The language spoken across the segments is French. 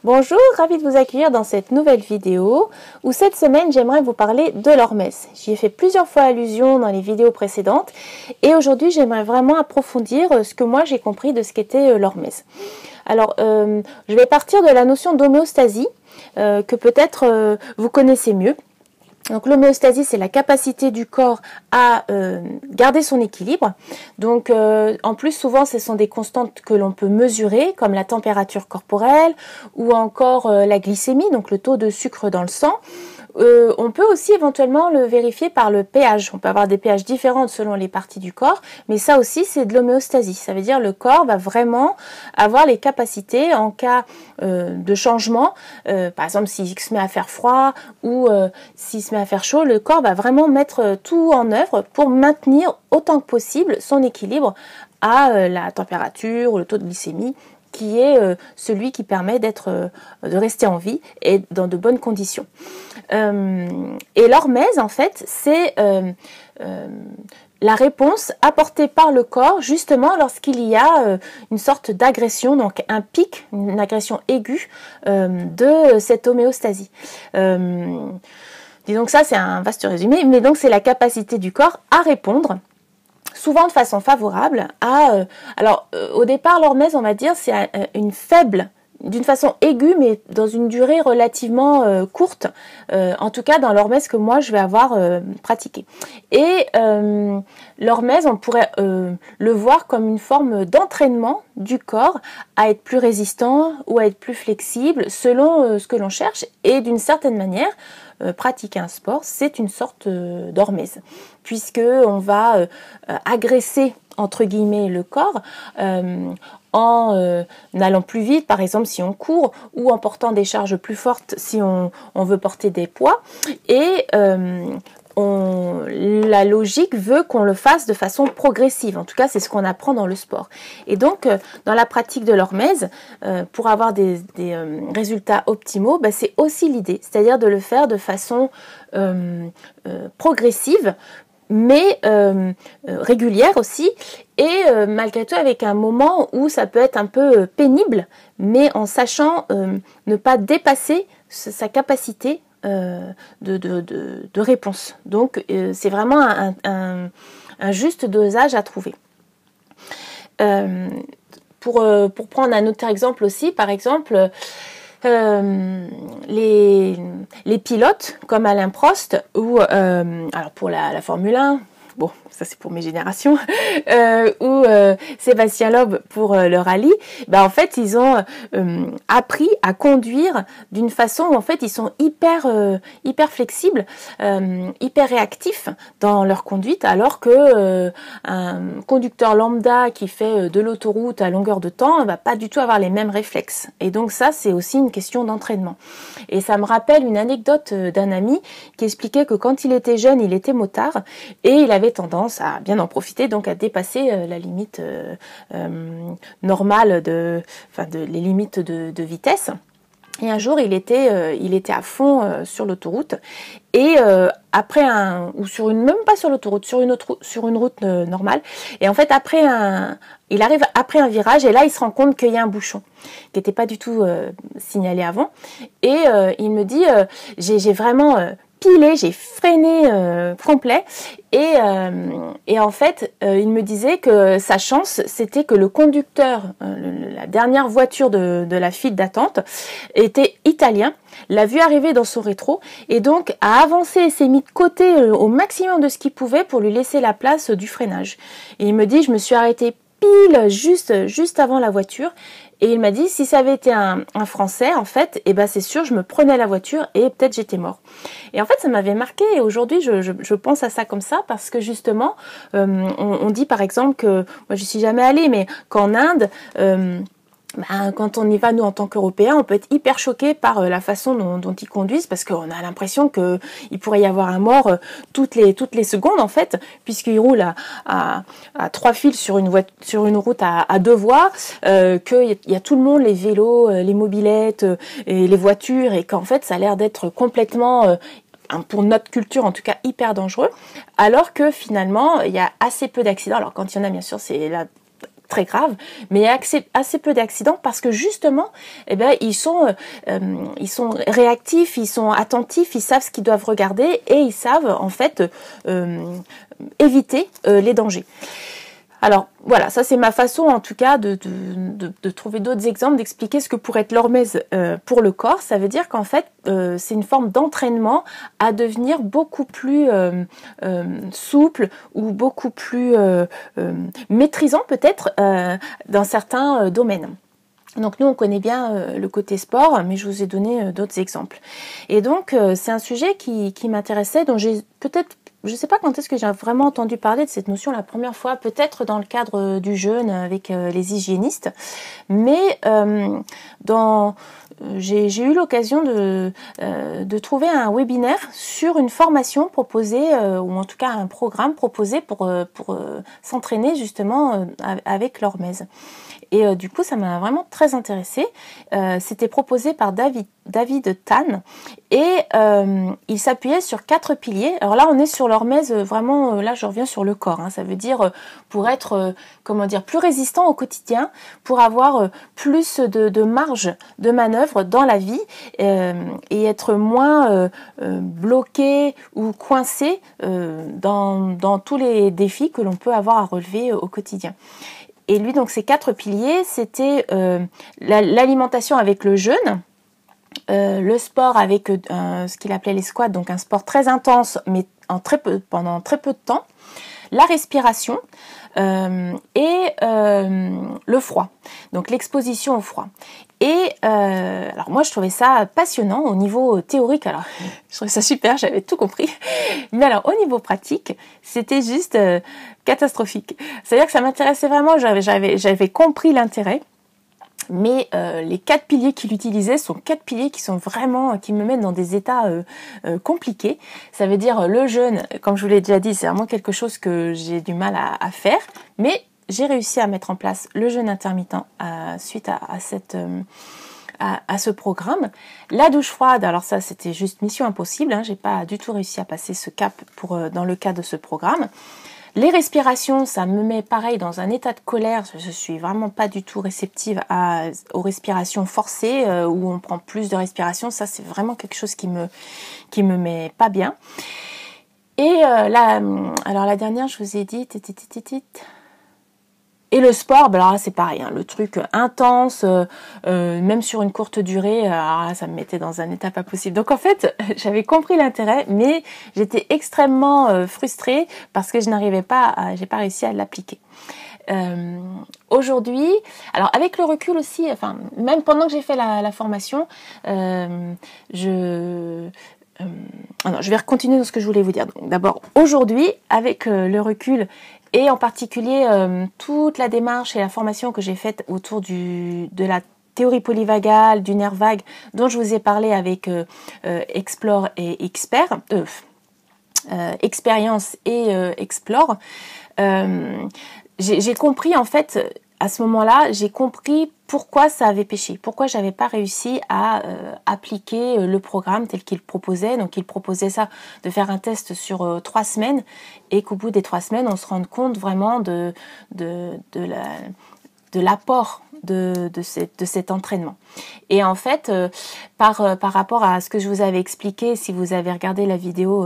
Bonjour, ravi de vous accueillir dans cette nouvelle vidéo où cette semaine j'aimerais vous parler de l'hormèse. J'y ai fait plusieurs fois allusion dans les vidéos précédentes et aujourd'hui j'aimerais vraiment approfondir ce que moi j'ai compris de ce qu'était l'hormèse. Alors je vais partir de la notion d'homéostasie que peut-être vous connaissez mieux. Donc l'homéostasie, c'est la capacité du corps à garder son équilibre. Donc en plus, souvent, ce sont des constantes que l'on peut mesurer, comme la température corporelle ou encore la glycémie, donc le taux de sucre dans le sang. On peut aussi éventuellement le vérifier par le pH. On peut avoir des pH différentes selon les parties du corps, mais ça aussi c'est de l'homéostasie. Ça veut dire le corps va vraiment avoir les capacités en cas de changement. Par exemple, s'il se met à faire froid ou s'il se met à faire chaud, le corps va vraiment mettre tout en œuvre pour maintenir autant que possible son équilibre à la température ou le taux de glycémie, qui est celui qui permet de rester en vie et dans de bonnes conditions. Et l'hormèse, en fait, c'est la réponse apportée par le corps justement lorsqu'il y a une sorte d'agression, donc un pic, une agression aiguë de cette homéostasie. Disons que ça, c'est un vaste résumé, mais donc c'est la capacité du corps à répondre souvent de façon favorable à... au départ, l'hormèse, on va dire, c'est une faible, d'une façon aiguë, mais dans une durée relativement courte, en tout cas dans l'hormèse que moi je vais avoir pratiqué. Et l'hormèse, on pourrait le voir comme une forme d'entraînement du corps à être plus résistant ou à être plus flexible selon ce que l'on cherche, et d'une certaine manière, pratiquer un sport, c'est une sorte d'hormèse, puisque on va agresser entre guillemets le corps en allant plus vite, par exemple si on court, ou en portant des charges plus fortes si on veut porter des poids, et la logique veut qu'on le fasse de façon progressive. En tout cas, c'est ce qu'on apprend dans le sport. Et donc, dans la pratique de l'hormèse, pour avoir des résultats optimaux, c'est aussi l'idée, c'est-à-dire de le faire de façon progressive, mais régulière aussi, et malgré tout avec un moment où ça peut être un peu pénible, mais en sachant ne pas dépasser sa capacité de réponse. Donc c'est vraiment un juste dosage à trouver. Pour prendre un autre exemple aussi, par exemple, les pilotes comme Alain Prost ou alors pour la Formule 1, bon, ça c'est pour mes générations, ou Sébastien Loeb pour le rallye, en fait ils ont appris à conduire d'une façon où en fait ils sont hyper flexibles, hyper réactifs dans leur conduite, alors que un conducteur lambda qui fait de l'autoroute à longueur de temps va pas du tout avoir les mêmes réflexes. Et donc ça c'est aussi une question d'entraînement. Et ça me rappelle une anecdote d'un ami qui expliquait que quand il était jeune, il était motard et il avait tendance à bien en profiter, donc à dépasser la limite normale les limites de vitesse. Et un jour, il était à fond sur l'autoroute et même pas sur l'autoroute, sur une route normale. Et en fait, il arrive après un virage et là, il se rend compte qu'il y a un bouchon qui n'était pas du tout signalé avant. Et il me dit, j'ai vraiment pilé, j'ai freiné complet et en fait il me disait que sa chance c'était que le conducteur, la dernière voiture de la file d'attente était italien, l'a vu arriver dans son rétro et donc a avancé et s'est mis de côté au maximum de ce qu'il pouvait pour lui laisser la place du freinage. Et il me dit, je me suis arrêtée pile juste avant la voiture. Et il m'a dit, si ça avait été un Français, en fait, c'est sûr, je me prenais la voiture et peut-être j'étais mort. Et en fait, ça m'avait marqué et aujourd'hui, je pense à ça comme ça parce que justement, on dit par exemple que, moi je suis jamais allée, mais qu'en Inde, quand on y va, nous, en tant qu'Européens, on peut être hyper choqués par la façon dont ils conduisent parce qu'on a l'impression qu'il pourrait y avoir un mort toutes les secondes, en fait, puisqu'ils roulent à 3 fils sur une route à 2 voies, qu'il y a tout le monde, les vélos, les mobylettes et les voitures, et qu'en fait, ça a l'air d'être complètement... pour notre culture en tout cas hyper dangereux, alors que finalement il y a assez peu d'accidents. Alors quand il y en a, bien sûr, c'est la très grave, mais il y a assez peu d'accidents parce que justement, eh ben, ils sont réactifs, ils sont attentifs, ils savent ce qu'ils doivent regarder et ils savent en fait éviter les dangers. Alors voilà, ça c'est ma façon en tout cas de trouver d'autres exemples, d'expliquer ce que pourrait être l'hormèse pour le corps. Ça veut dire qu'en fait c'est une forme d'entraînement à devenir beaucoup plus souple ou beaucoup plus maîtrisant peut-être dans certains domaines. Donc nous on connaît bien le côté sport, mais je vous ai donné d'autres exemples. Et donc c'est un sujet qui m'intéressait, dont j'ai peut-être, je ne sais pas quand est-ce que j'ai vraiment entendu parler de cette notion la première fois, peut-être dans le cadre du jeûne avec les hygiénistes, mais j'ai eu l'occasion de trouver un webinaire sur une formation proposée, ou en tout cas un programme proposé pour s'entraîner justement avec l'hormèse. Et du coup, ça m'a vraiment très intéressée. C'était proposé par David Tan et il s'appuyait sur 4 piliers. Alors là, on est sur l'hormèse, vraiment, là, je reviens sur le corps. Ça veut dire pour être, plus résistant au quotidien, pour avoir plus de marge de manœuvre dans la vie et être moins bloqué ou coincé dans tous les défis que l'on peut avoir à relever au quotidien. Et lui, donc, ces 4 piliers, c'était l'alimentation avec le jeûne, le sport avec ce qu'il appelait les squats, donc un sport très intense, mais pendant très peu de temps, la respiration et le froid, donc l'exposition au froid. Et alors moi je trouvais ça passionnant au niveau théorique, alors je trouvais ça super, j'avais tout compris, mais alors au niveau pratique c'était juste catastrophique. C'est-à-dire que ça m'intéressait vraiment, j'avais compris l'intérêt, mais les 4 piliers qu'il utilisait sont 4 piliers qui me mettent dans des états compliqués. Ça veut dire le jeûne, comme je vous l'ai déjà dit, c'est vraiment quelque chose que j'ai du mal à faire, mais j'ai réussi à mettre en place le jeûne intermittent suite à ce programme. La douche froide, alors ça c'était juste mission impossible, j'ai pas du tout réussi à passer ce cap dans le cadre de ce programme. Les respirations, ça me met pareil dans un état de colère, je suis vraiment pas du tout réceptive aux respirations forcées où on prend plus de respiration, ça c'est vraiment quelque chose qui me met pas bien. Et alors la dernière, je vous ai dit, et le sport, alors là c'est pareil, le truc intense, même sur une courte durée, alors là, ça me mettait dans un état pas possible. Donc en fait, j'avais compris l'intérêt, mais j'étais extrêmement frustrée parce que j'ai pas réussi à l'appliquer. Aujourd'hui, alors avec le recul aussi, même pendant que j'ai fait la formation, je vais continuer dans ce que je voulais vous dire. Donc, d'abord, aujourd'hui, avec le recul et en particulier toute la démarche et la formation que j'ai faite autour de la théorie polyvagale, du nerf vague, dont je vous ai parlé avec Explore et Expert, Expérience et Explore, j'ai compris en fait, à ce moment-là, j'ai compris pourquoi ça avait péché, pourquoi j'avais pas réussi à appliquer le programme tel qu'il proposait. Donc il proposait ça, de faire un test sur 3 semaines et qu'au bout des 3 semaines, on se rende compte vraiment de l'apport de cet entraînement. Et en fait, par rapport à ce que je vous avais expliqué, si vous avez regardé la vidéo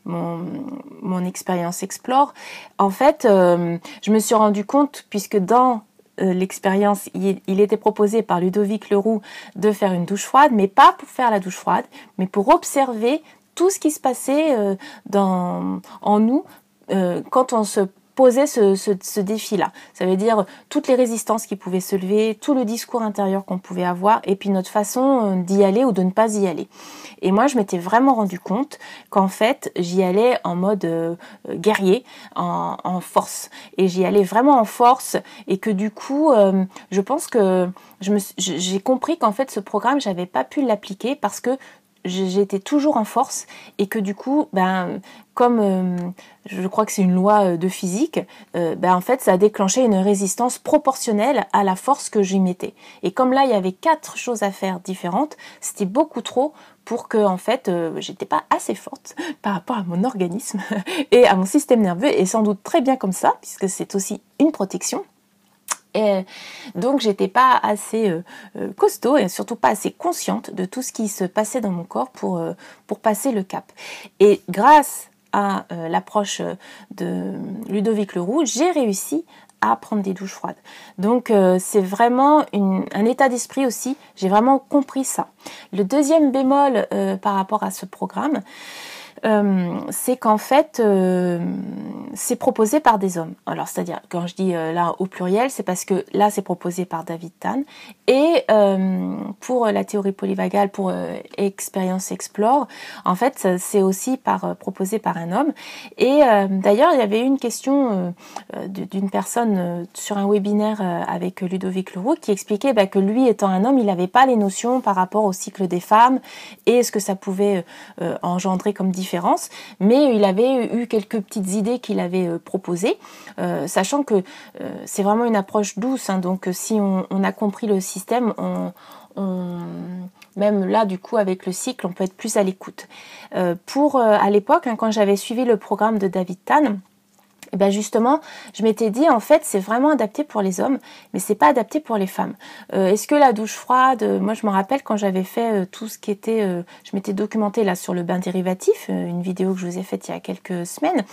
mon expérience Explore, en fait, je me suis rendu compte, puisque dans l'expérience, il était proposé par Ludovic Leroux de faire une douche froide, mais pas pour faire la douche froide, mais pour observer tout ce qui se passait en nous quand on se posait ce défi-là. Ça veut dire toutes les résistances qui pouvaient se lever, tout le discours intérieur qu'on pouvait avoir, et puis notre façon d'y aller ou de ne pas y aller. Et moi, je m'étais vraiment rendu compte qu'en fait, j'y allais en mode guerrier, en force. Et j'y allais vraiment en force, et que du coup, je pense que j'ai compris qu'en fait, ce programme, j'avais pas pu l'appliquer parce que j'étais toujours en force et que du coup, comme je crois que c'est une loi de physique, en fait, ça a déclenché une résistance proportionnelle à la force que j'y mettais. Et comme là, il y avait 4 choses à faire différentes, c'était beaucoup trop pour que, en fait, j'étais pas assez forte par rapport à mon organisme et à mon système nerveux, et sans doute très bien comme ça, puisque c'est aussi une protection. Et donc j'étais pas assez costaud et surtout pas assez consciente de tout ce qui se passait dans mon corps pour passer le cap. Et grâce à l'approche de Ludovic Leroux, j'ai réussi à prendre des douches froides. Donc c'est vraiment un état d'esprit aussi, j'ai vraiment compris ça. Le deuxième bémol par rapport à ce programme, c'est qu'en fait c'est proposé par des hommes. Alors c'est-à-dire, quand je dis là au pluriel, c'est parce que là c'est proposé par David Tan, et pour la théorie polyvagale, pour Experience Explore, en fait c'est aussi proposé par un homme. Et d'ailleurs il y avait eu une question d'une personne sur un webinaire avec Ludovic Leroux qui expliquait que lui étant un homme, il n'avait pas les notions par rapport au cycle des femmes et ce que ça pouvait engendrer comme différence, mais il avait eu quelques petites idées qu'il avait proposées, sachant que c'est vraiment une approche douce, hein, donc si on a compris le système, même là du coup avec le cycle, on peut être plus à l'écoute. À l'époque, hein, quand j'avais suivi le programme de David Tan, et ben justement, je m'étais dit, en fait, c'est vraiment adapté pour les hommes, mais c'est pas adapté pour les femmes. Est-ce que la douche froide, moi je me rappelle quand j'avais fait tout ce qui était, je m'étais documentée là sur le bain dérivatif, une vidéo que je vous ai faite il y a quelques semaines,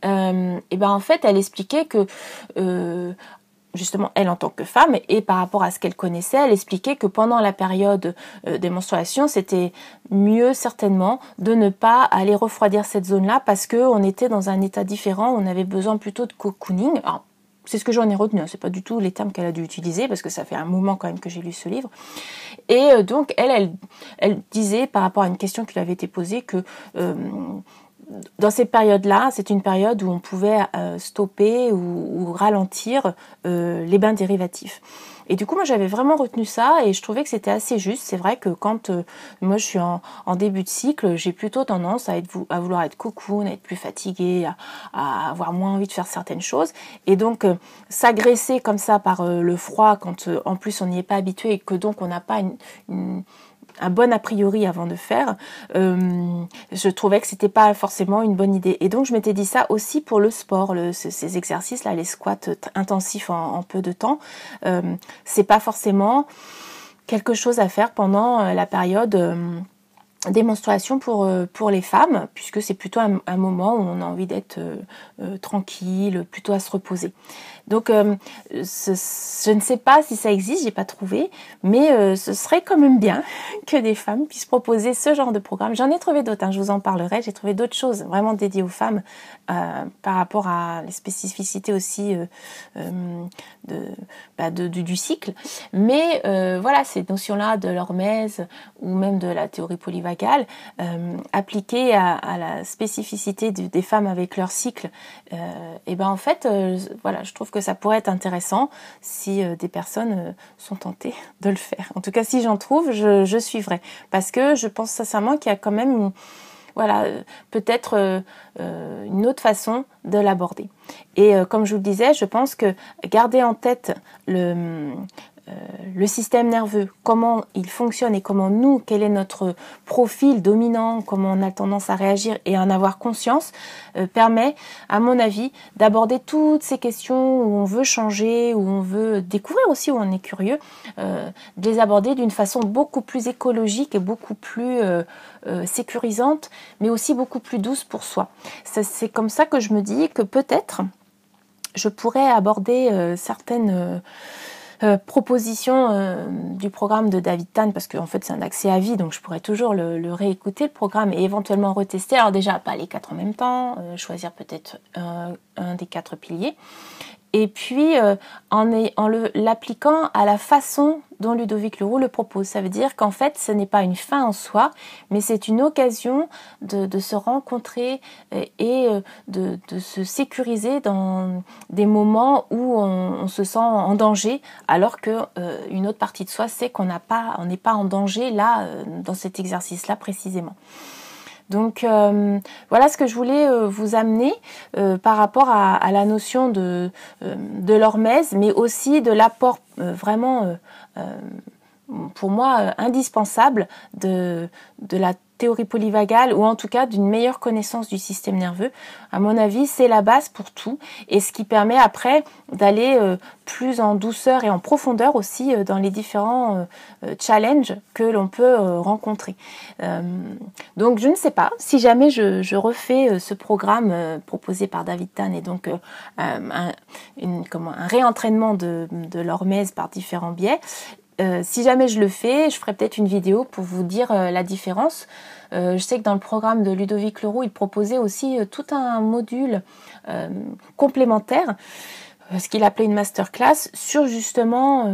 et ben en fait, elle expliquait que justement, elle en tant que femme, et par rapport à ce qu'elle connaissait, elle expliquait que pendant la période des menstruations, c'était mieux certainement de ne pas aller refroidir cette zone-là parce qu'on était dans un état différent, on avait besoin plutôt de cocooning. Alors, c'est ce que j'en ai retenu, hein. C'est pas du tout les termes qu'elle a dû utiliser parce que ça fait un moment quand même que j'ai lu ce livre. Et donc, elle disait par rapport à une question qui lui avait été posée que dans cette période-là, c'est une période où on pouvait stopper ou ralentir les bains dérivatifs. Et du coup, moi, j'avais vraiment retenu ça et je trouvais que c'était assez juste. C'est vrai que quand moi, je suis en début de cycle, j'ai plutôt tendance à vouloir être cocoon, à être plus fatiguée, à avoir moins envie de faire certaines choses. Et donc, s'agresser comme ça par le froid, quand en plus on n'y est pas habitué et que donc on n'a pas un bon a priori avant de faire, je trouvais que c'était pas forcément une bonne idée. Et donc je m'étais dit ça aussi pour le sport, ces exercices-là, les squats intensifs en peu de temps, c'est pas forcément quelque chose à faire pendant la période des menstruations pour les femmes, puisque c'est plutôt un moment où on a envie d'être tranquille, plutôt à se reposer. Donc je ne sais pas si ça existe, j'ai pas trouvé, mais ce serait quand même bien que des femmes puissent proposer ce genre de programme. J'en ai trouvé d'autres, hein, je vous en parlerai, j'ai trouvé d'autres choses vraiment dédiées aux femmes par rapport à les spécificités aussi du cycle. Mais voilà, ces notions-là de l'hormèse ou même de la théorie polyvagale appliquées à la spécificité des femmes avec leur cycle, et ben en fait, voilà, je trouve que ça pourrait être intéressant si des personnes sont tentées de le faire. En tout cas, si j'en trouve, je suivrai. Parce que je pense sincèrement qu'il y a quand même peut-être une autre façon de l'aborder. Et comme je vous le disais, je pense que garder en tête le système nerveux, comment il fonctionne et quel est notre profil dominant, comment on a tendance à réagir et en avoir conscience, permet, à mon avis, d'aborder toutes ces questions où on veut changer, où on veut découvrir aussi, où on est curieux, de les aborder d'une façon beaucoup plus écologique et beaucoup plus sécurisante, mais aussi beaucoup plus douce pour soi. C'est comme ça que je me dis que peut-être je pourrais aborder certaines proposition du programme de David Tan, parce qu'en fait c'est un accès à vie, donc je pourrais toujours le réécouter le programme et éventuellement retester. Alors déjà pas les 4 en même temps, choisir peut-être un des 4 piliers, et puis en l'appliquant à la façon dont Ludovic Leroux le propose. Ça veut dire qu'en fait ce n'est pas une fin en soi, mais c'est une occasion de se rencontrer et de se sécuriser dans des moments où on se sent en danger, alors que une autre partie de soi sait qu'on n'est pas en danger là, dans cet exercice-là précisément. Donc voilà ce que je voulais vous amener par rapport à la notion de l'hormèse, mais aussi de l'apport vraiment pour moi indispensable de la théorie polyvagale, ou en tout cas d'une meilleure connaissance du système nerveux. À mon avis, c'est la base pour tout, et ce qui permet après d'aller plus en douceur et en profondeur aussi dans les différents challenges que l'on peut rencontrer. Donc je ne sais pas, si jamais je refais ce programme proposé par David Tan, et donc un réentraînement de l'hormèse par différents biais, si jamais je le fais, je ferai peut-être une vidéo pour vous dire la différence. Je sais que dans le programme de Ludovic Leroux, il proposait aussi tout un module complémentaire, ce qu'il appelait une masterclass, sur justement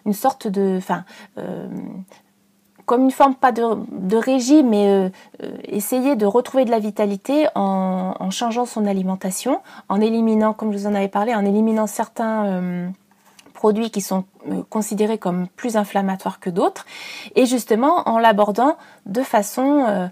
une sorte de... comme une forme, pas de régime, mais essayer de retrouver de la vitalité en changeant son alimentation, en éliminant, comme je vous en avais parlé, en éliminant certains produits qui sont considérés comme plus inflammatoires que d'autres, et justement en l'abordant de façon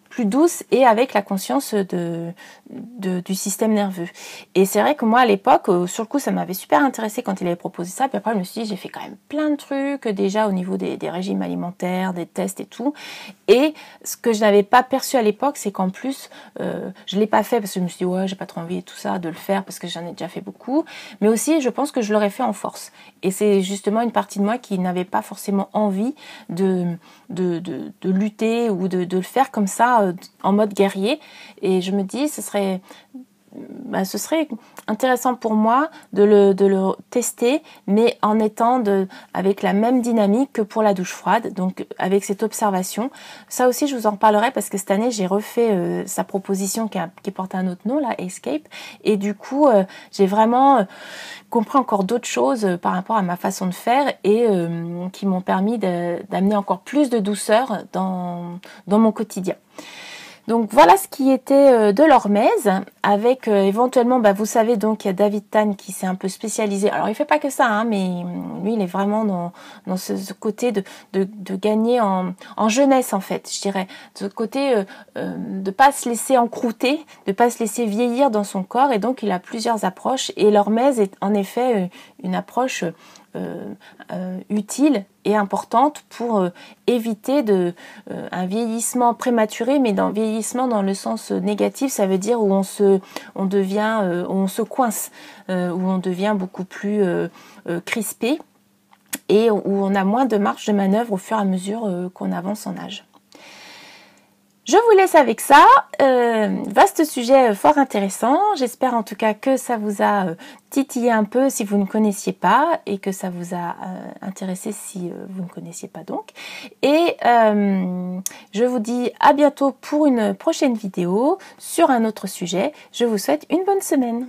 plus douce et avec la conscience du système nerveux. Et c'est vrai que moi à l'époque, sur le coup, ça m'avait super intéressé quand il avait proposé ça, puis après je me suis dit, j'ai fait quand même plein de trucs déjà au niveau des régimes alimentaires, des tests et tout, et ce que je n'avais pas perçu à l'époque, c'est qu'en plus je l'ai pas fait parce que je me suis dit, ouais, j'ai pas trop envie et tout ça de le faire parce que j'en ai déjà fait beaucoup, mais aussi je pense que je l'aurais fait en force, et c'est justement une partie de moi qui n'avait pas forcément envie de lutter ou de le faire comme ça en mode guerrier, et je me dis ce serait intéressant pour moi de le tester, mais en étant avec la même dynamique que pour la douche froide, donc avec cette observation. Ça aussi, je vous en reparlerai parce que cette année, j'ai refait sa proposition qui porte un autre nom, là, Escape, et du coup, j'ai vraiment compris encore d'autres choses par rapport à ma façon de faire, et qui m'ont permis d'amener encore plus de douceur dans mon quotidien. Donc voilà ce qui était de l'hormèse, avec éventuellement, vous savez, donc il y a David Tan qui s'est un peu spécialisé. Alors il fait pas que ça, hein, mais lui il est vraiment dans ce côté de gagner en jeunesse, en fait, je dirais. Ce côté de pas se laisser encrouter, de pas se laisser vieillir dans son corps, et donc il a plusieurs approches, et l'hormèse est en effet une approche utile et importante pour éviter un vieillissement prématuré, mais d'un vieillissement dans le sens négatif, ça veut dire où on se coince, où on devient beaucoup plus crispé, et où on a moins de marge de manœuvre au fur et à mesure qu'on avance en âge. Je vous laisse avec ça, vaste sujet fort intéressant, j'espère en tout cas que ça vous a titillé un peu si vous ne connaissiez pas, et que ça vous a intéressé si vous ne connaissiez pas donc. Et je vous dis à bientôt pour une prochaine vidéo sur un autre sujet. Je vous souhaite une bonne semaine.